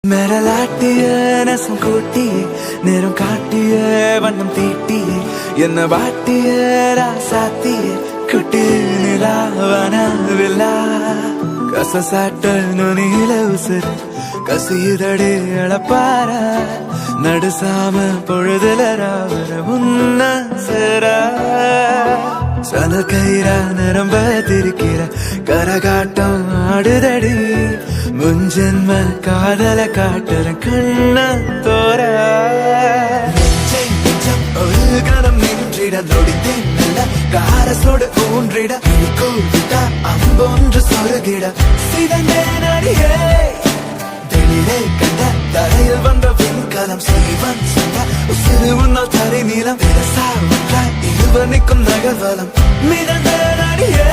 மிரலாட்டிய நெசம் கூட்டியே நேரம் காட்டிய வண்ணம் தீட்டியே என்ன வாட்டிய ராசாத்தியே குட்டி நிலாவனவில்லா கசசாட்ட நுனியில உசுறு கசியுதடி இழப்பார நடுசாம பொழுதுல ராவர முன்ன சேர சனல் கயிறா நிரம்ப திரிக்கிற கரகாட்டம் ஆடுதடி முன்ஜென்ம காதல காட்டுற கண்ண தோற ஒரு கணம் நின்றிட நொடித்தேன் நல்ல காரசோடு ஊன்றிட கூவிட்டா அம்பொன்று சொருகிட சிதந்தேன் அடியே வெளியிலே கண்ட தரையில் வந்த விண்கலம் செய்வன் சொந்த உசிறு உன்னால் தரை நீளம் விரசா ஒன்றாய் இருவனுக்கும் நகர்வலம் மிதந்தேன் அடியே